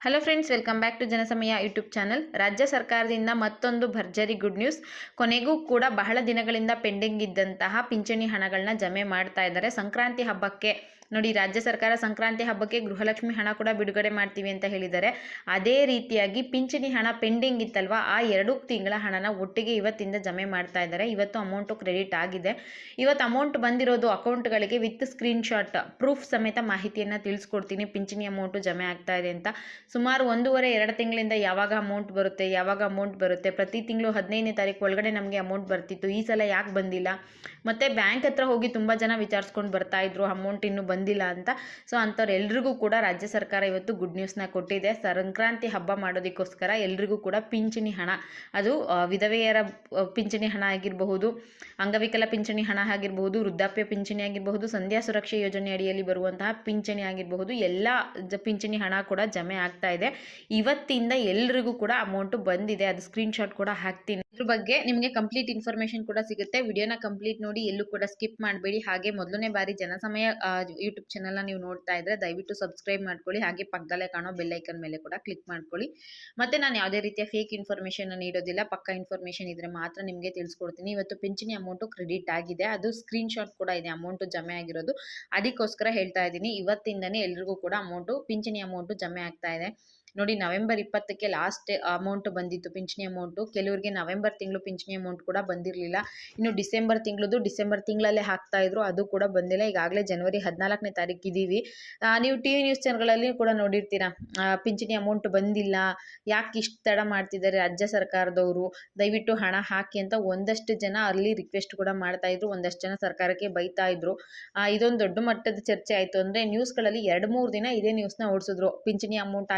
Hello friends, welcome back to Janasamaya YouTube channel. ರಾಜ್ಯ ಸರ್ಕಾರದಿಂದ ಮತ್ತೊಂದು ಭರ್ಜರಿ ಗುಡ್ ನ್ಯೂಸ್. ಕೊನೆಗೂ ಕೂಡ ಬಹಳ ದಿನಗಳಿಂದ ಪೆಂಡಿಂಗ್ ಇದ್ದಂತಹ ಪಿಂಚಣಿ ಹಣಗಳನ್ನ ಜಮೆ ಮಾಡ್ತಾ ಇದ್ದಾರೆ. ಸಂಕ್ರಾಂತಿ ಹಬ್ಬಕ್ಕೆ ನೋಡಿ, ರಾಜ್ಯ ಸರ್ಕಾರ ಸಂಕ್ರಾಂತಿ ಹಬ್ಬಕ್ಕೆ ಗೃಹಲಕ್ಷ್ಮಿ ಹಣ ಕೂಡ ಬಿಡುಗಡೆ ಮಾಡ್ತೀವಿ ಅಂತ ಹೇಳಿದ್ದಾರೆ. ಅದೇ ರೀತಿಯಾಗಿ ಪಿಂಚಣಿ ಹಣ ಪೆಂಡಿಂಗ್ ಇತ್ತಲ್ವಾ, ಆ 2 ತಿಂಗಳ ಹಣನ ಒಟ್ಟಿಗೆ ಇವತ್ತಿಂದ ಜಮೆ ಮಾಡ್ತಾ ಇದ್ದಾರೆ. ಇವತ್ತು ಅಮೌಂಟು ಕ್ರೆಡಿಟ್ ಆಗಿದೆ. ಇವತ್ತು ಅಮೌಂಟ್ ಬಂದಿರೋದು ಅಕೌಂಟ್ಗಳಿಗೆ ವಿತ್ ಸ್ಕ್ರೀನ್ಶಾಟ್ ಪ್ರೂಫ್ ಸಮೇತ ಮಾಹಿತಿಯನ್ನು ತಿಳಿಸ್ಕೊಡ್ತೀನಿ. ಪಿಂಚಣಿ ಅಮೌಂಟು ಜಮೆ ಆಗ್ತಾ ಇದೆ ಅಂತ. ಸುಮಾರು 1.5-2 ತಿಂಗಳಿಂದ ಯಾವಾಗ ಅಮೌಂಟ್ ಬರುತ್ತೆ, ಪ್ರತಿ ತಿಂಗಳು 15ನೇ ತಾರೀಕು ಒಳಗಡೆ ನಮಗೆ ಅಮೌಂಟ್ ಬರ್ತಿತ್ತು. ಈ ಸಲ ಯಾಕೆ ಬಂದಿಲ್ಲ, ಮತ್ತು ಬ್ಯಾಂಕ್ ಹತ್ರ ಹೋಗಿ ತುಂಬ ಜನ ವಿಚಾರಿಸ್ಕೊಂಡು ಬರ್ತಾ ಇದ್ರು ಅಮೌಂಟ್ ಇನ್ನೂ ಬಂದಿಲ್ಲ ಅಂತ. ಸೊ ಅಂಥವ್ರೆಲ್ರಿಗೂ ಕೂಡ ರಾಜ್ಯ ಸರ್ಕಾರ ಇವತ್ತು ಗುಡ್ ನ್ಯೂಸ್ನ ಕೊಟ್ಟಿದೆ. ಸಂಕ್ರಾಂತಿ ಹಬ್ಬ ಮಾಡೋದಕ್ಕೋಸ್ಕರ ಎಲ್ರಿಗೂ ಕೂಡ ಪಿಂಚಣಿ ಹಣ, ಅದು ವಿಧವೆಯರ ಪಿಂಚಣಿ ಹಣ ಆಗಿರಬಹುದು, ಅಂಗವಿಕಲ ಪಿಂಚಣಿ ಹಣ ಆಗಿರಬಹುದು, ವೃದ್ಧಾಪ್ಯ ಪಿಂಚಣಿ ಆಗಿರಬಹುದು, ಸಂಧ್ಯಾ ಸುರಕ್ಷೆ ಯೋಜನೆ ಅಡಿಯಲ್ಲಿ ಬರುವಂತಹ ಪಿಂಚಣಿ ಆಗಿರಬಹುದು, ಎಲ್ಲ ಪಿಂಚಣಿ ಹಣ ಕೂಡ ಜಮೆ ಆಗ್ತಾ ಇದೆ. ಇವತ್ತಿಂದ ಎಲ್ರಿಗೂ ಕೂಡ ಅಮೌಂಟ್ ಬಂದಿದೆ. ಅದು ಸ್ಕ್ರೀನ್ಶಾಟ್ ಕೂಡ ಹಾಕ್ತೀನಿ. ಇದ್ರ ಬಗ್ಗೆ ನಿಮಗೆ ಕಂಪ್ಲೀಟ್ ಇನ್ಫಾರ್ಮೇಶನ್ ಕೂಡ ಸಿಗುತ್ತೆ. ವಿಡಿಯೋನ ಕಂಪ್ಲೀಟ್ ನೋಡಿ, ಎಲ್ಲೂ ಕೂಡ ಸ್ಕಿಪ್ ಮಾಡಬೇಡಿ. ಹಾಗೆ ಮೊದಲನೇ ಬಾರಿ ಜನಸಮಯ ಯೂಟ್ಯೂಬ್ ಚಾನಲ್ನ ನೀವು ನೋಡ್ತಾ ಇದ್ರೆ ದಯವಿಟ್ಟು ಸಬ್ಸ್ಕ್ರೈಬ್ ಮಾಡ್ಕೊಳ್ಳಿ. ಹಾಗೆ ಪಕ್ಕದಲ್ಲೇ ಕಾಣೋ ಬೆಲ್ ಐಕನ್ ಮೇಲೆ ಕೂಡ ಕ್ಲಿಕ್ ಮಾಡ್ಕೊಳ್ಳಿ. ಮತ್ತೆ ನಾನು ಯಾವುದೇ ರೀತಿಯ ಫೇಕ್ ಇನ್ಫಾರ್ಮೇಶನ್ ನೀಡೋದಿಲ್ಲ. ಪಕ್ಕಾ ಇನ್ಫಾರ್ಮೇಶನ್ ಇದ್ರೆ ಮಾತ್ರ ನಿಮಗೆ ತಿಳಿಸ್ಕೊಡ್ತೀನಿ. ಇವತ್ತು ಪಿಂಚಣಿ ಅಮೌಂಟು ಕ್ರೆಡಿಟ್ ಆಗಿದೆ. ಅದು ಸ್ಕ್ರೀನ್ಶಾಟ್ ಕೂಡ ಇದೆ ಅಮೌಂಟು ಜಮೆ ಆಗಿರೋದು. ಅದಕ್ಕೋಸ್ಕರ ಹೇಳ್ತಾ ಇದ್ದೀನಿ, ಇವತ್ತಿಂದನೇ ಎಲ್ರಿಗೂ ಕೂಡ ಪಿಂಚಣಿ ಅಮೌಂಟು ಜಮೆ ಆಗ್ತಾ ಇದೆ. ನೋಡಿ, ನವೆಂಬರ್ 20ಕ್ಕೆ ಲಾಸ್ಟ್ ಅಮೌಂಟ್ ಬಂದಿತ್ತು ಪಿಂಚಣಿ ಅಮೌಂಟು. ಕೆಲವರಿಗೆ ನವೆಂಬರ್ ತಿಂಗಳು ಪಿಂಚಣಿ ಅಮೌಂಟ್ ಕೂಡ ಬಂದಿರಲಿಲ್ಲ. ಇನ್ನು ಡಿಸೆಂಬರ್ ತಿಂಗಳಲ್ಲೇ ಹಾಕ್ತಾ ಇದ್ರು, ಅದು ಕೂಡ ಬಂದಿಲ್ಲ. ಈಗಾಗಲೇ ಜನವರಿ 14ನೇ ತಾರೀಕು ಇದ್ದೀವಿ. ನೀವು ಟಿವಿ ನ್ಯೂಸ್ ಚಾನಲ್ಗಳಲ್ಲಿ ಕೂಡ ನೋಡಿರ್ತೀರಾ, ಪಿಂಚಣಿ ಅಮೌಂಟ್ ಬಂದಿಲ್ಲ, ಯಾಕೆ ಇಷ್ಟು ತಡ ಮಾಡ್ತಿದ್ದಾರೆ ರಾಜ್ಯ ಸರ್ಕಾರದವರು, ದಯವಿಟ್ಟು ಹಣ ಹಾಕಿ ಅಂತ ಒಂದಷ್ಟು ಜನ ಅಲ್ಲಿ ರಿಕ್ವೆಸ್ಟ್ ಕೂಡ ಮಾಡ್ತಾ ಇದ್ರು. ಒಂದಷ್ಟು ಜನ ಸರ್ಕಾರಕ್ಕೆ ಬೈತಾ ಇದ್ರು. ಇದೊಂದು ದೊಡ್ಡ ಮಟ್ಟದ ಚರ್ಚೆ ಆಯಿತು. ಅಂದರೆ ನ್ಯೂಸ್ಗಳಲ್ಲಿ 2-3 ದಿನ ಇದೇ ನ್ಯೂಸ್ನ ಓಡಿಸಿದ್ರು, ಪಿಂಚಣಿ ಅಮೌಂಟ್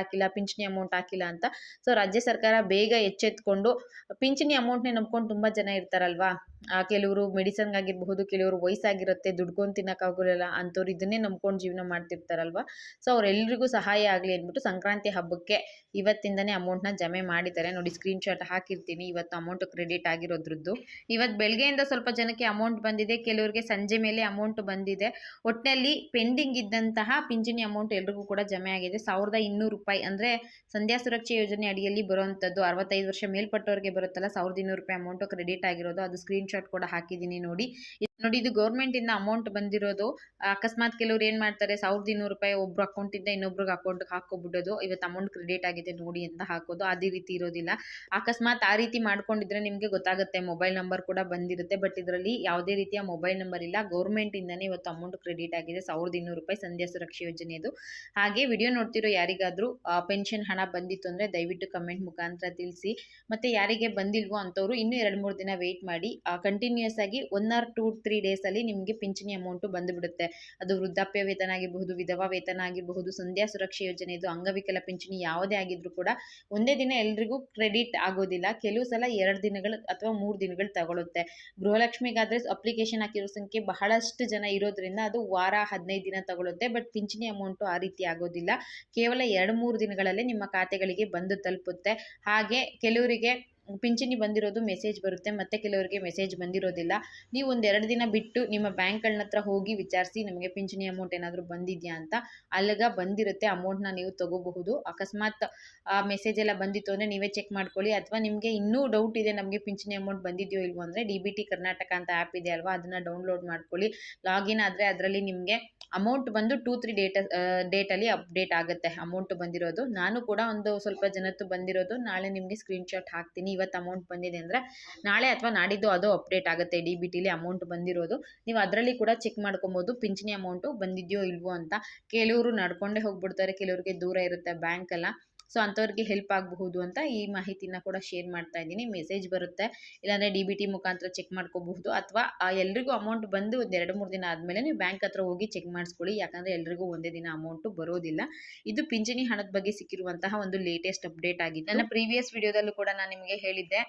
ಹಾಕಿಲ್ಲ ಅಂತ. ಸೊ ರಾಜ್ಯ ಸರ್ಕಾರ ಬೇಗ ಎಚ್ಚೆತ್ಕೊಂಡು, ಪಿಂಚಣಿ ಅಮೌಂಟ್ನೇ ನಂಬ್ಕೊಂಡು ತುಂಬ ಜನ ಇರ್ತಾರಲ್ವಾ, ಕೆಲವರು ಮೆಡಿಸನ್ಗಾಗಿರಬಹುದು, ಕೆಲವರು ವಯಸ್ಸಾಗಿರುತ್ತೆ, ದುಡ್ಕೊಂಡು ತಿನ್ನೋಕ್ಕಾಗೋಲ್ಲ ಅಂಥವ್ರು ಇದನ್ನೇ ನಂಬ್ಕೊಂಡು ಜೀವನ ಮಾಡ್ತಿರ್ತಾರಲ್ವಾ. ಸೊ ಅವರೆಲ್ಲರಿಗೂ ಸಹಾಯ ಆಗಲಿ ಅಂದ್ಬಿಟ್ಟು ಸಂಕ್ರಾಂತಿ ಹಬ್ಬಕ್ಕೆ ಇವತ್ತಿಂದನೇ ಅಮೌಂಟ್ನ ಜಮೆ ಮಾಡಿದ್ದಾರೆ. ನೋಡಿ, ಸ್ಕ್ರೀನ್ಶಾಟ್ ಹಾಕಿರ್ತೀನಿ ಇವತ್ತು ಅಮೌಂಟ್ ಕ್ರೆಡಿಟ್ ಆಗಿರೋದ್ರದ್ದು. ಇವತ್ತು ಬೆಳಗ್ಗೆಯಿಂದ ಸ್ವಲ್ಪ ಜನಕ್ಕೆ ಅಮೌಂಟ್ ಬಂದಿದೆ, ಕೆಲವರಿಗೆ ಸಂಜೆ ಮೇಲೆ ಅಮೌಂಟ್ ಬಂದಿದೆ. ಒಟ್ಟಿನಲ್ಲಿ ಪೆಂಡಿಂಗ್ ಇದ್ದಂತಹ ಪಿಂಚಣಿ ಅಮೌಂಟ್ ಎಲ್ರಿಗೂ ಕೂಡ ಜಮೆ ಆಗಿದೆ. 1200 ರೂಪಾಯಿ ಅಂದರೆ ಸಂಧ್ಯಾ ಸುರಕ್ಷೆ ಯೋಜನೆ ಅಡಿಯಲ್ಲಿ ಬರುವಂಥದ್ದು, 65 ವರ್ಷ ಮೇಲ್ಪಟ್ಟವರಿಗೆ ಬರುತ್ತಲ್ಲ, 1200 ರೂಪಾಯಿ ಅಮೌಂಟ್ ಕ್ರೆಡಿಟ್ ಆಗಿರೋದು. ಅದು ಸ್ಕ್ರೀನ್ಶಾಟ್ ಕೂಡ ಹಾಕಿದ್ದೀನಿ ನೋಡಿ. ಇದು ಗೌರ್ಮೆಂಟಿಂದ ಅಮೌಂಟ್ ಬಂದಿರೋದು. ಅಕಸ್ಮಾತ್ ಕೆಲವ್ರು ಏನು ಮಾಡ್ತಾರೆ, 1200 ರೂಪಾಯಿ ಒಬ್ರು ಅಕೌಂಟಿಂದ ಇನ್ನೊಬ್ರಿಗೆ ಅಕೌಂಟ್ಗೆ ಹಾಕೋಬಿಡೋದು, ಇವತ್ತು ಅಮೌಂಟ್ ಕ್ರೆಡಿಟ್ ಆಗಿದೆ ನೋಡಿ ಅಂತ ಹಾಕೋದು. ಅದೇ ರೀತಿ ಇರೋದಿಲ್ಲ. ಅಕಸ್ಮಾತ್ ಆ ರೀತಿ ಮಾಡ್ಕೊಂಡಿದ್ರೆ ನಿಮಗೆ ಗೊತ್ತಾಗುತ್ತೆ, ಮೊಬೈಲ್ ನಂಬರ್ ಕೂಡ ಬಂದಿರುತ್ತೆ. ಬಟ್ ಇದರಲ್ಲಿ ಯಾವುದೇ ರೀತಿಯ ಮೊಬೈಲ್ ನಂಬರ್ ಇಲ್ಲ. ಗೌರ್ಮೆಂಟಿಂದನೇ ಇವತ್ತು ಅಮೌಂಟ್ ಕ್ರೆಡಿಟ್ ಆಗಿದೆ, 1200 ರೂಪಾಯಿ ಸಂಧ್ಯಾ ಸುರಕ್ಷೆ ಯೋಜನೆಯದು. ಹಾಗೆ ವಿಡಿಯೋ ನೋಡ್ತಿರೋ ಯಾರಿಗಾದರೂ ಪೆನ್ಷನ್ ಹಣ ಬಂದಿತ್ತು ಅಂದರೆ ದಯವಿಟ್ಟು ಕಮೆಂಟ್ ಮುಖಾಂತರ ತಿಳಿಸಿ. ಮತ್ತು ಯಾರಿಗೆ ಬಂದಿಲ್ವೋ ಅಂಥವ್ರು ಇನ್ನೂ 2-3 ದಿನ ವೆಯ್ಟ್ ಮಾಡಿ. ಕಂಟಿನ್ಯೂಸ್ ಆಗಿ 1 or 2-3 ಡೇಸಲ್ಲಿ ನಿಮಗೆ ಪಿಂಚಣಿ ಅಮೌಂಟು ಬಂದುಬಿಡುತ್ತೆ. ಅದು ವೃದ್ಧಾಪ್ಯ ವೇತನ ಆಗಿರಬಹುದು, ವಿಧವಾ ವೇತನ ಆಗಿರಬಹುದು, ಸಂಧ್ಯಾ ಸುರಕ್ಷೆ ಯೋಜನೆಯದು, ಅಂಗವಿಕಲ ಪಿಂಚಣಿ ಯಾವುದೇ ಆಗಿದ್ರು ಕೂಡ ಒಂದೇ ದಿನ ಎಲ್ರಿಗೂ ಕ್ರೆಡಿಟ್ ಆಗೋದಿಲ್ಲ. ಕೆಲವು ಸಲ 2 ದಿನಗಳು ಅಥವಾ 3 ದಿನಗಳು ತಗೊಳುತ್ತೆ. ಗೃಹಲಕ್ಷ್ಮಿಗಾದರೆ ಅಪ್ಲಿಕೇಶನ್ ಹಾಕಿರೋ ಸಂಖ್ಯೆ ಬಹಳಷ್ಟು ಜನ ಇರೋದ್ರಿಂದ ಅದು ವಾರ 15 ದಿನ ತಗೊಳುತ್ತೆ. ಬಟ್ ಪಿಂಚಣಿ ಅಮೌಂಟು ಆ ರೀತಿ ಆಗೋದಿಲ್ಲ. ಕೇವಲ 2-3 ದಿನಗಳಲ್ಲೇ ನಿಮ್ಮ ಖಾತೆಗಳಿಗೆ ಬಂದು ತಲುಪುತ್ತೆ. ಹಾಗೆ ಕೆಲವರಿಗೆ ಪಿಂಚಣಿ ಬಂದಿರೋದು ಮೆಸೇಜ್ ಬರುತ್ತೆ, ಮತ್ತು ಕೆಲವರಿಗೆ ಮೆಸೇಜ್ ಬಂದಿರೋದಿಲ್ಲ. ನೀವು 1-2 ದಿನ ಬಿಟ್ಟು ನಿಮ್ಮ ಬ್ಯಾಂಕ್ಗಳನ್ನ ಹತ್ರ ಹೋಗಿ ವಿಚಾರಿಸಿ, ನಮಗೆ ಪಿಂಚಣಿ ಅಮೌಂಟ್ ಏನಾದರೂ ಬಂದಿದೆಯಾ ಅಂತ. ಅಲ್ಲಿಗ ಬಂದಿರುತ್ತೆ, ಅಮೌಂಟ್ನ ನೀವು ತಗೋಬಹುದು. ಅಕಸ್ಮಾತ್ ಮೆಸೇಜ್ ಎಲ್ಲ ಬಂದಿತ್ತು ಅಂದರೆ ನೀವೇ ಚೆಕ್ ಮಾಡ್ಕೊಳ್ಳಿ. ಅಥವಾ ನಿಮಗೆ ಇನ್ನೂ ಡೌಟ್ ಇದೆ ನಮಗೆ ಪಿಂಚಣಿ ಅಮೌಂಟ್ ಬಂದಿದೆಯೋ ಇಲ್ವೋ ಅಂದರೆ DBT ಕರ್ನಾಟಕ ಅಂತ ಆ್ಯಪ್ ಇದೆ ಅಲ್ವಾ, ಅದನ್ನು ಡೌನ್ಲೋಡ್ ಮಾಡ್ಕೊಳ್ಳಿ. ಲಾಗಿನ್ ಆದರೆ ಅದರಲ್ಲಿ ನಿಮಗೆ ಅಮೌಂಟ್ ಬಂದು 2-3 ಡೇಟಲ್ಲಿ ಅಪ್ಡೇಟ್ ಆಗುತ್ತೆ ಅಮೌಂಟ್ ಬಂದಿರೋದು. ನಾನು ಕೂಡ ಒಂದು ಸ್ವಲ್ಪ ಜನತ್ತು ಬಂದಿರೋದು ನಾಳೆ ನಿಮಗೆ ಸ್ಕ್ರೀನ್ಶಾಟ್ ಹಾಕ್ತೀನಿ. ಇವತ್ತು ಅಮೌಂಟ್ ಬಂದಿದೆ ಅಂದರೆ ನಾಳೆ ಅಥವಾ ನಾಡಿದ್ದು ಅದು ಅಪ್ಡೇಟ್ ಆಗುತ್ತೆ. DBTಲಿ ಅಮೌಂಟ್ ಬಂದಿರೋದು ನೀವು ಅದರಲ್ಲಿ ಕೂಡ ಚೆಕ್ ಮಾಡ್ಕೊಬೋದು, ಪಿಂಚಣಿ ಅಮೌಂಟು ಬಂದಿದೆಯೋ ಇಲ್ವೋ ಅಂತ. ಕೆಲವರು ನಡ್ಕೊಂಡೇ ಹೋಗ್ಬಿಡ್ತಾರೆ, ಕೆಲವರಿಗೆ ದೂರ ಇರುತ್ತೆ ಬ್ಯಾಂಕ್ ಎಲ್ಲ. ಸೊ ಅಂಥವ್ರಿಗೆ ಹೆಲ್ಪ್ ಆಗಬಹುದು ಅಂತ ಈ ಮಾಹಿತಿನ ಕೂಡ ಶೇರ್ ಮಾಡ್ತಾ ಇದ್ದೀನಿ. ಮೆಸೇಜ್ ಬರುತ್ತೆ, ಇಲ್ಲಾಂದರೆ DBT ಮುಖಾಂತರ ಚೆಕ್ ಮಾಡ್ಕೋಬಹುದು. ಅಥವಾ ಎಲ್ರಿಗೂ ಅಮೌಂಟ್ ಬಂದು 1-2-3 ದಿನ ಆದಮೇಲೆ ನೀವು ಬ್ಯಾಂಕ್ ಹತ್ರ ಹೋಗಿ ಚೆಕ್ ಮಾಡಿಸ್ಕೊಳ್ಳಿ. ಯಾಕಂದರೆ ಎಲ್ರಿಗೂ ಒಂದೇ ದಿನ ಅಮೌಂಟು ಬರೋದಿಲ್ಲ. ಇದು ಪಿಂಚಣಿ ಹಣದ ಬಗ್ಗೆ ಸಿಕ್ಕಿರುವಂತಹ ಒಂದು ಲೇಟೆಸ್ಟ್ ಅಪ್ಡೇಟ್ ಆಗಿದೆ. ನನ್ನ ಪ್ರೀವಿಯಸ್ ವಿಡಿಯೋದಲ್ಲೂ ಕೂಡ ನಾನು ನಿಮಗೆ ಹೇಳಿದ್ದೆ,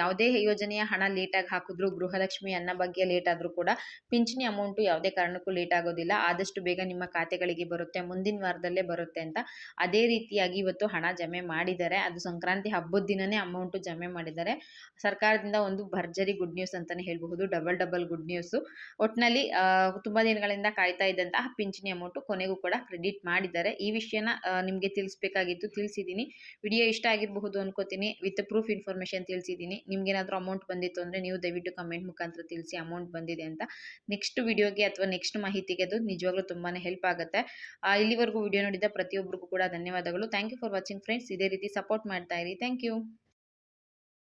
ಯಾವುದೇ ಯೋಜನೆಯ ಹಣ ಲೇಟಾಗಿ ಹಾಕಿದ್ರು, ಗೃಹಲಕ್ಷ್ಮಿ ಅನ್ನ ಬಗ್ಗೆ ಲೇಟ್ ಆದರೂ ಕೂಡ ಪಿಂಚಣಿ ಅಮೌಂಟು ಯಾವುದೇ ಕಾರಣಕ್ಕೂ ಲೇಟ್ ಆಗೋದಿಲ್ಲ. ಆದಷ್ಟು ಬೇಗ ನಿಮ್ಮ ಖಾತೆಗಳಿಗೆ ಬರುತ್ತೆ, ಮುಂದಿನ ವಾರದಲ್ಲೇ ಬರುತ್ತೆ ಅಂತ. ಅದೇ ರೀತಿಯಾಗಿ ಇವತ್ತು ಹಣ ಹಣ ಜಮೆ ಮಾಡಿದ್ದಾರೆ. ಅದು ಸಂಕ್ರಾಂತಿ ಹಬ್ಬದ ದಿನನೇ ಅಮೌಂಟು ಜಮೆ ಮಾಡಿದ್ದಾರೆ. ಸರ್ಕಾರದಿಂದ ಒಂದು ಭರ್ಜರಿ ಗುಡ್ ನ್ಯೂಸ್ ಅಂತಲೇ ಹೇಳಬಹುದು. Double good news. ಒಟ್ಟಿನಲ್ಲಿ ತುಂಬ ದಿನಗಳಿಂದ ಕಾಯ್ತಾ ಇದ್ದಂತಹ ಪಿಂಚಣಿ ಅಮೌಂಟು ಕೊನೆಗೂ ಕೂಡ ಕ್ರೆಡಿಟ್ ಮಾಡಿದ್ದಾರೆ. ಈ ವಿಷಯನ ನಿಮಗೆ ತಿಳಿಸ್ಬೇಕಾಗಿತ್ತು, ತಿಳಿಸಿದ್ದೀನಿ. ವಿಡಿಯೋ ಇಷ್ಟ ಆಗಿರಬಹುದು ಅನ್ಕೋತೀನಿ. ವಿತ್ ಪ್ರೂಫ್ ಇನ್ಫಾರ್ಮೇಷನ್ ತಿಳಿಸಿದ್ದೀನಿ. ನಿಮ್ಗೇನಾದರೂ ಅಮೌಂಟ್ ಬಂದಿತ್ತು ಅಂದರೆ ನೀವು ದಯವಿಟ್ಟು ಕಮೆಂಟ್ ಮುಖಾಂತರ ತಿಳಿಸಿ ಅಮೌಂಟ್ ಬಂದಿದೆ ಅಂತ. ನೆಕ್ಸ್ಟ್ ವಿಡಿಯೋಗೆ ಅಥವಾ ನೆಕ್ಸ್ಟ್ ಮಾಹಿತಿಗೆ ಅದು ನಿಜವಾಗ್ಲೂ ತುಂಬಾ ಹೆಲ್ಪ್ ಆಗುತ್ತೆ. ಇಲ್ಲಿವರೆಗೂ ವಿಡಿಯೋ ನೋಡಿದ ಪ್ರತಿಯೊಬ್ಬರಿಗೂ ಕೂಡ ಧನ್ಯವಾದಗಳು. Thank you for watching friends. ಇದೇ ರೀತಿ ಸಪೋರ್ಟ್ ಮಾಡ್ತಾ ಇರಿ. Thank you.